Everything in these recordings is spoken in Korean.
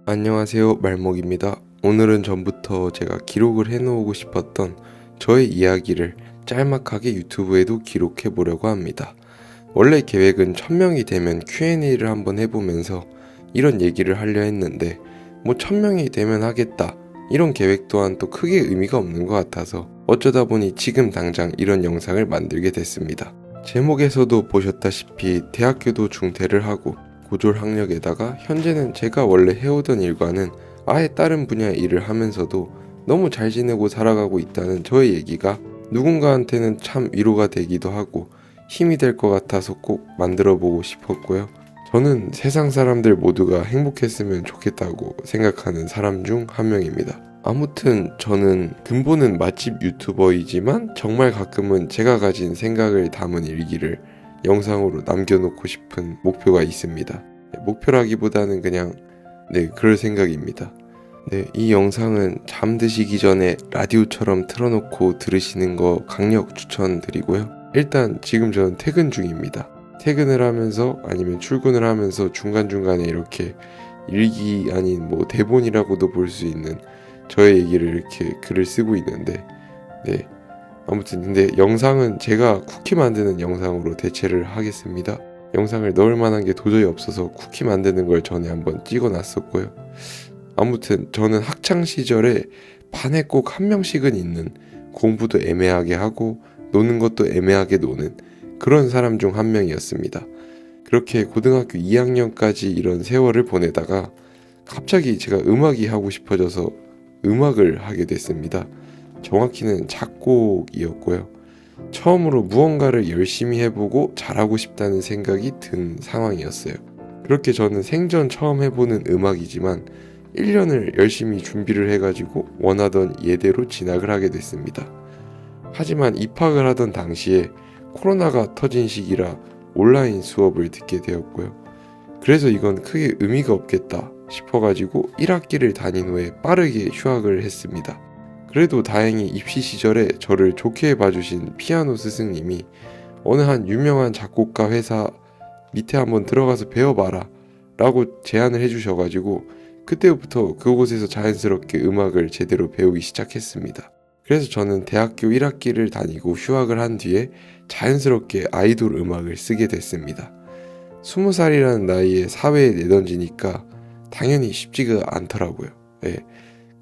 안녕하세요, 말목입니다. 오늘은 전부터 제가 기록을 해놓고 싶었던 저의 이야기를 짤막하게 유튜브에도 기록해 보려고 합니다. 원래 계획은 1000명이 되면 Q&A를 한번 해보면서 이런 얘기를 하려 했는데 1000명이 되면 하겠다 이런 계획 또한 또 크게 의미가 없는 것 같아서 어쩌다 보니 지금 당장 이런 영상을 만들게 됐습니다. 제목에서도 보셨다시피 대학교도 중퇴를 하고 고졸 학력에다가 현재는 제가 원래 해오던 일과는 아예 다른 분야의 일을 하면서도 너무 잘 지내고 살아가고 있다는 저의 얘기가 누군가한테는 참 위로가 되기도 하고 힘이 될 것 같아서 꼭 만들어 보고 싶었고요. 저는 세상 사람들 모두가 행복했으면 좋겠다고 생각하는 사람 중 한 명입니다. 아무튼 저는 근본은 맛집 유튜버이지만 정말 가끔은 제가 가진 생각을 담은 일기를 영상으로 남겨놓고 싶은 목표가 있습니다. 목표라기보다는 그냥 그럴 생각입니다. 이 영상은 잠드시기 전에 라디오처럼 틀어놓고 들으시는 거 강력 추천드리고요. 일단 지금 저는 퇴근 중입니다. 퇴근을 하면서 아니면 출근을 하면서 중간중간에 이렇게 일기 아닌 대본이라고도 볼 수 있는 저의 얘기를 이렇게 글을 쓰고 있는데 아무튼 근데 영상은 제가 쿠키 만드는 영상으로 대체를 하겠습니다. 영상을 넣을 만한 게 도저히 없어서 쿠키 만드는 걸 전에 한번 찍어 놨었고요. 아무튼 저는 학창 시절에 반에 꼭 한 명씩은 있는, 공부도 애매하게 하고 노는 것도 애매하게 노는 그런 사람 중 한 명이었습니다. 그렇게 고등학교 2학년까지 이런 세월을 보내다가 갑자기 제가 음악이 하고 싶어져서 음악을 하게 됐습니다. 정확히는 작곡이었고요. 처음으로 무언가를 열심히 해보고 잘하고 싶다는 생각이 든 상황이었어요. 그렇게 저는 생전 처음 해보는 음악이지만 1년을 열심히 준비를 해가지고 원하던 예대로 진학을 하게 됐습니다. 하지만 입학을 하던 당시에 코로나가 터진 시기라 온라인 수업을 듣게 되었고요. 그래서 이건 크게 의미가 없겠다 싶어가지고 1학기를 다닌 후에 빠르게 휴학을 했습니다. 그래도 다행히 입시 시절에 저를 좋게 봐주신 피아노 스승님이 어느 한 유명한 작곡가 회사 밑에 한번 들어가서 배워봐라 라고 제안을 해주셔가지고 그때부터 그곳에서 자연스럽게 음악을 제대로 배우기 시작했습니다. 그래서 저는 대학교 1학기를 다니고 휴학을 한 뒤에 자연스럽게 아이돌 음악을 쓰게 됐습니다. 20살이라는 나이에 사회에 내던지니까 당연히 쉽지가 않더라고요.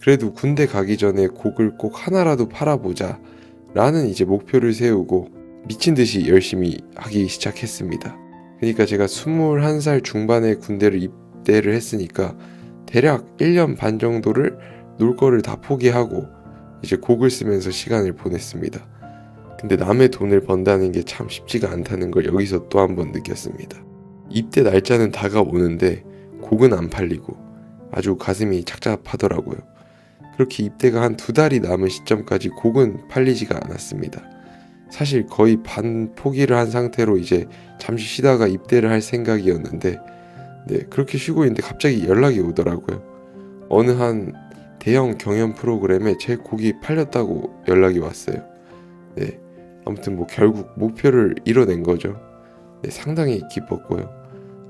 그래도 군대 가기 전에 곡을 꼭 하나라도 팔아보자 라는 이제 목표를 세우고 미친 듯이 열심히 하기 시작했습니다. 그러니까 제가 21살 중반에 군대를 입대를 했으니까 대략 1년 반 정도를 놀 거를 다 포기하고 이제 곡을 쓰면서 시간을 보냈습니다. 근데 남의 돈을 번다는 게 참 쉽지가 않다는 걸 여기서 또 한 번 느꼈습니다. 입대 날짜는 다가오는데 곡은 안 팔리고 아주 가슴이 착잡하더라고요. 그렇게 입대가 한 2달이 남은 시점까지 곡은 팔리지가 않았습니다. 사실 거의 반 포기를 한 상태로 이제 잠시 쉬다가 입대를 할 생각이었는데 그렇게 쉬고 있는데 갑자기 연락이 오더라고요. 어느 한 대형 경연 프로그램에 제 곡이 팔렸다고 연락이 왔어요. 아무튼 결국 목표를 이뤄낸 거죠. 상당히 기뻤고요.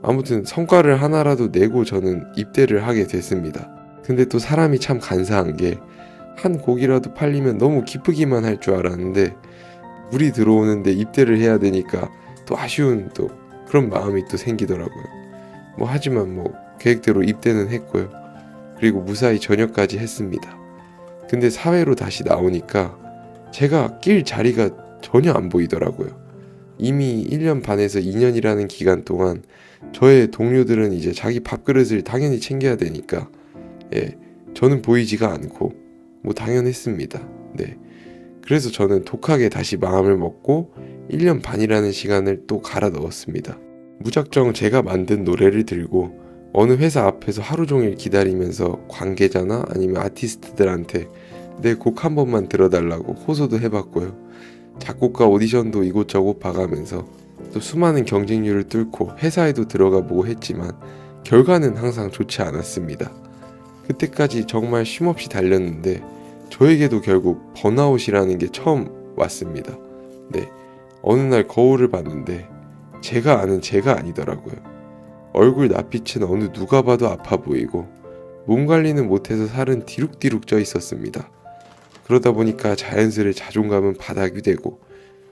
아무튼 성과를 하나라도 내고 저는 입대를 하게 됐습니다. 근데 또 사람이 참 간사한 게 한 곡이라도 팔리면 너무 기쁘기만 할 줄 알았는데 물이 들어오는데 입대를 해야 되니까 또 아쉬운 또 그런 마음이 또 생기더라고요. 하지만 계획대로 입대는 했고요. 그리고 무사히 전역까지 했습니다. 근데 사회로 다시 나오니까 제가 낄 자리가 전혀 안 보이더라고요. 이미 1년 반에서 2년이라는 기간 동안 저의 동료들은 이제 자기 밥그릇을 당연히 챙겨야 되니까 저는 보이지가 않고 당연했습니다. 그래서 저는 독하게 다시 마음을 먹고 1년 반이라는 시간을 또 갈아 넣었습니다. 무작정 제가 만든 노래를 들고 어느 회사 앞에서 하루 종일 기다리면서 관계자나 아니면 아티스트들한테 내 곡 한 번만 들어달라고 호소도 해봤고요. 작곡가 오디션도 이곳저곳 봐가면서 또 수많은 경쟁률을 뚫고 회사에도 들어가 보고 했지만 결과는 항상 좋지 않았습니다. 그때까지 정말 쉼없이 달렸는데 저에게도 결국 번아웃이라는 게 처음 왔습니다. 어느 날 거울을 봤는데 제가 아는 제가 아니더라고요. 얼굴 낯빛은 어느 누가 봐도 아파 보이고 몸 관리는 못해서 살은 디룩디룩 쪄 있었습니다. 그러다 보니까 자연스레 자존감은 바닥이 되고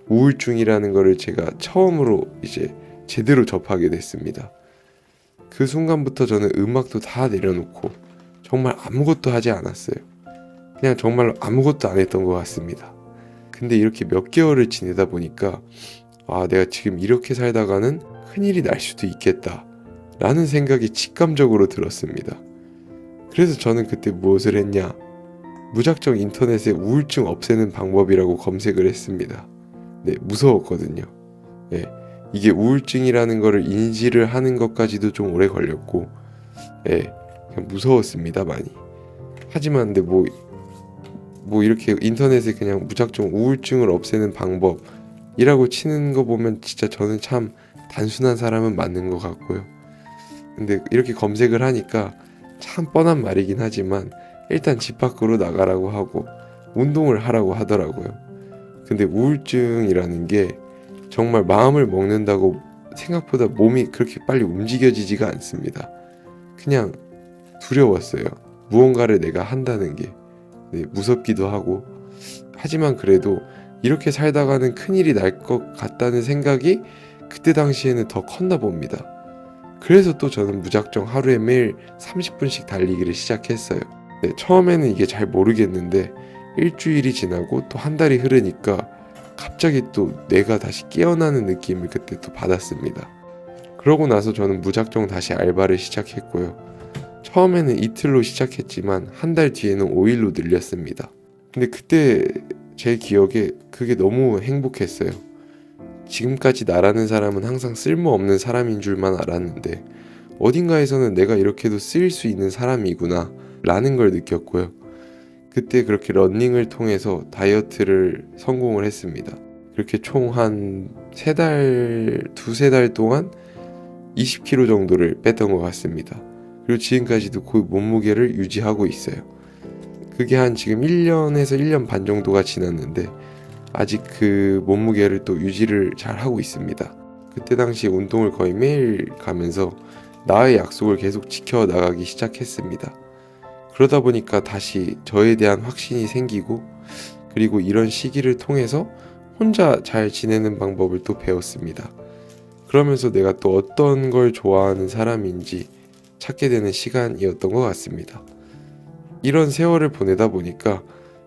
우울증이라는 거를 제가 처음으로 이제 제대로 접하게 됐습니다. 그 순간부터 저는 음악도 다 내려놓고 정말 아무것도 하지 않았어요. 그냥 정말 아무것도 안 했던 것 같습니다. 근데 이렇게 몇 개월을 지내다 보니까 내가 지금 이렇게 살다가는 큰일이 날 수도 있겠다 라는 생각이 직감적으로 들었습니다. 그래서 저는 그때 무엇을 했냐, 무작정 인터넷에 우울증 없애는 방법이라고 검색을 했습니다. 네, 무서웠거든요. 네, 이게 우울증이라는 거를 인지를 하는 것까지도 좀 오래 걸렸고, 네, 그냥 무서웠습니다, 많이. 하지만 근데 뭐 이렇게 인터넷에 그냥 무작정 우울증을 없애는 방법이라고 치는 거 보면 진짜 저는 참 단순한 사람은 맞는 것 같고요. 근데 이렇게 검색을 하니까 참 뻔한 말이긴 하지만 일단 집 밖으로 나가라고 하고 운동을 하라고 하더라고요. 근데 우울증이라는 게 정말 마음을 먹는다고 생각보다 몸이 그렇게 빨리 움직여지지가 않습니다. 그냥 두려웠어요. 무언가를 내가 한다는 게. 네, 무섭기도 하고. 하지만 그래도 이렇게 살다가는 큰일이 날 것 같다는 생각이 그때 당시에는 더 컸나 봅니다. 그래서 또 저는 무작정 하루에 매일 30분씩 달리기를 시작했어요. 네, 처음에는 이게 잘 모르겠는데 일주일이 지나고 또 한 달이 흐르니까 갑자기 또 내가 다시 깨어나는 느낌을 그때 또 받았습니다. 그러고 나서 저는 무작정 다시 알바를 시작했고요. 처음에는 이틀로 시작했지만 한 달 뒤에는 5일로 늘렸습니다. 근데 그때 제 기억에 그게 너무 행복했어요. 지금까지 나라는 사람은 항상 쓸모없는 사람인 줄만 알았는데 어딘가에서는 내가 이렇게도 쓰일 수 있는 사람이구나 라는 걸 느꼈고요. 그때 그렇게 러닝을 통해서 다이어트를 성공을 했습니다. 그렇게 총 한 두세 달 동안 20kg 정도를 뺐던 것 같습니다. 그리고 지금까지도 그 몸무게를 유지하고 있어요. 그게 한 지금 1년에서 1년 반 정도가 지났는데 아직 그 몸무게를 또 유지를 잘 하고 있습니다. 그때 당시 운동을 거의 매일 가면서 나의 약속을 계속 지켜나가기 시작했습니다. 그러다 보니까 다시 저에 대한 확신이 생기고, 그리고 이런 시기를 통해서 혼자 잘 지내는 방법을 또 배웠습니다. 그러면서 내가 또 어떤 걸 좋아하는 사람인지 찾게 되는 시간이었던 것 같습니다. 이런 세월을 보내다 보니까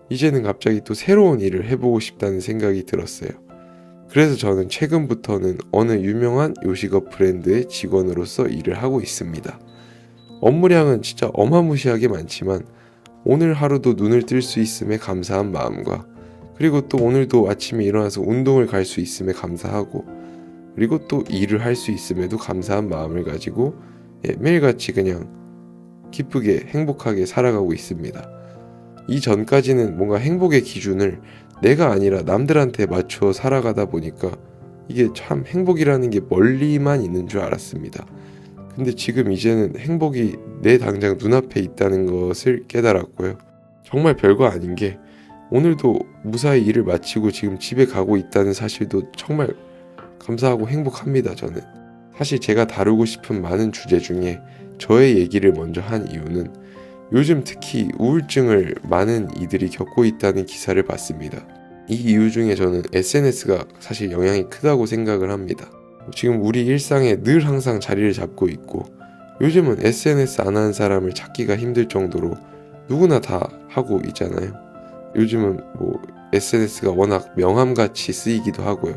이제는 갑자기 또 새로운 일을 해보고 싶다는 생각이 들었어요. 그래서 저는 최근부터는 어느 유명한 요식업 브랜드의 직원으로서 일을 하고 있습니다. 업무량은 진짜 어마무시하게 많지만 오늘 하루도 눈을 뜰 수 있음에 감사한 마음과, 그리고 또 오늘도 아침에 일어나서 운동을 갈 수 있음에 감사하고, 그리고 또 일을 할 수 있음에도 감사한 마음을 가지고 매일같이 그냥 기쁘게 행복하게 살아가고 있습니다. 이전까지는 뭔가 행복의 기준을 내가 아니라 남들한테 맞춰 살아가다 보니까 이게 참 행복이라는 게 멀리만 있는 줄 알았습니다. 근데 지금 이제는 행복이 내 당장 눈앞에 있다는 것을 깨달았고요. 정말 별거 아닌 게 오늘도 무사히 일을 마치고 지금 집에 가고 있다는 사실도 정말 감사하고 행복합니다. 저는 사실 제가 다루고 싶은 많은 주제 중에 저의 얘기를 먼저 한 이유는 요즘 특히 우울증을 많은 이들이 겪고 있다는 기사를 봤습니다. 이 이유 중에 저는 SNS가 사실 영향이 크다고 생각을 합니다. 지금 우리 일상에 늘 항상 자리를 잡고 있고, 요즘은 SNS 안 하는 사람을 찾기가 힘들 정도로 누구나 다 하고 있잖아요. 요즘은 SNS가 워낙 명함같이 쓰이기도 하고요.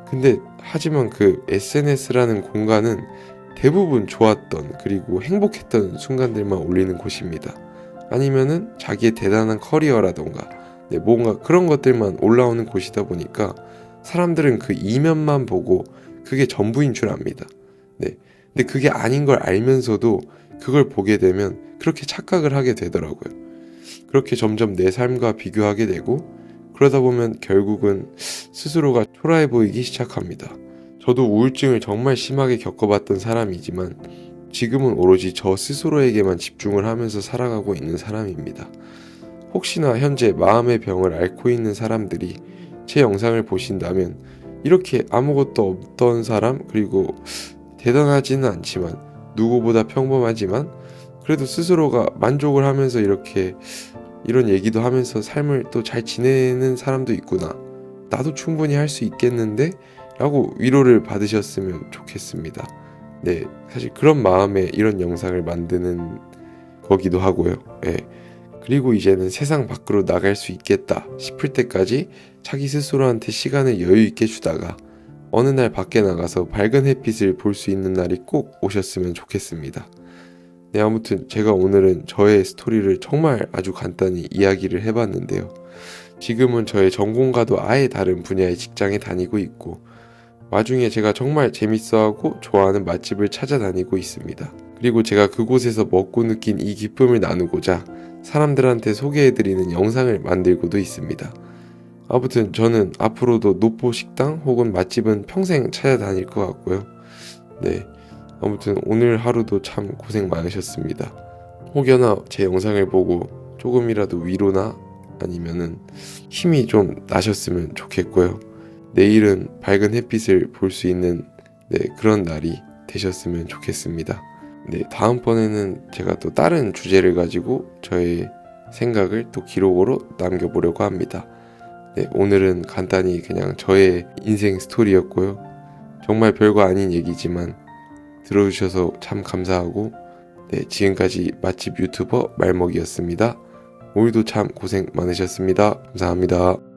근데 하지만 그 SNS라는 공간은 대부분 좋았던, 그리고 행복했던 순간들만 올리는 곳입니다. 아니면은 자기의 대단한 커리어라던가 뭔가 그런 것들만 올라오는 곳이다 보니까 사람들은 그 이면만 보고 그게 전부인 줄 압니다. 근데 그게 아닌 걸 알면서도 그걸 보게 되면 그렇게 착각을 하게 되더라고요. 그렇게 점점 내 삶과 비교하게 되고, 그러다 보면 결국은 스스로가 초라해 보이기 시작합니다. 저도 우울증을 정말 심하게 겪어봤던 사람이지만 지금은 오로지 저 스스로에게만 집중을 하면서 살아가고 있는 사람입니다. 혹시나 현재 마음의 병을 앓고 있는 사람들이 제 영상을 보신다면 이렇게 아무것도 없던 사람, 그리고 대단하지는 않지만 누구보다 평범하지만 그래도 스스로가 만족을 하면서 이렇게 이런 얘기도 하면서 삶을 또 잘 지내는 사람도 있구나. 나도 충분히 할 수 있겠는데? 라고 위로를 받으셨으면 좋겠습니다. 네, 사실 그런 마음에 이런 영상을 만드는 거기도 하고요. 예. 그리고 이제는 세상 밖으로 나갈 수 있겠다 싶을 때까지 자기 스스로한테 시간을 여유 있게 주다가 어느 날 밖에 나가서 밝은 햇빛을 볼 수 있는 날이 꼭 오셨으면 좋겠습니다. 네, 아무튼 제가 오늘은 저의 스토리를 정말 아주 간단히 이야기를 해봤는데요. 지금은 저의 전공과도 아예 다른 분야의 직장에 다니고 있고 와중에 제가 정말 재밌어하고 좋아하는 맛집을 찾아다니고 있습니다. 그리고 제가 그곳에서 먹고 느낀 이 기쁨을 나누고자 사람들한테 소개해드리는 영상을 만들고도 있습니다. 아무튼 저는 앞으로도 노포 식당 혹은 맛집은 평생 찾아다닐 것 같고요. 네, 아무튼 오늘 하루도 참 고생 많으셨습니다. 혹여나 제 영상을 보고 조금이라도 위로나 아니면은 힘이 좀 나셨으면 좋겠고요. 내일은 밝은 햇빛을 볼 수 있는 그런 날이 되셨으면 좋겠습니다. 네, 다음번에는 제가 또 다른 주제를 가지고 저의 생각을 또 기록으로 남겨보려고 합니다. 네, 오늘은 간단히 그냥 저의 인생 스토리였고요. 정말 별거 아닌 얘기지만 들어주셔서 참 감사하고 네, 지금까지 맛집 유튜버 말먹이었습니다. 오늘도 참 고생 많으셨습니다. 감사합니다.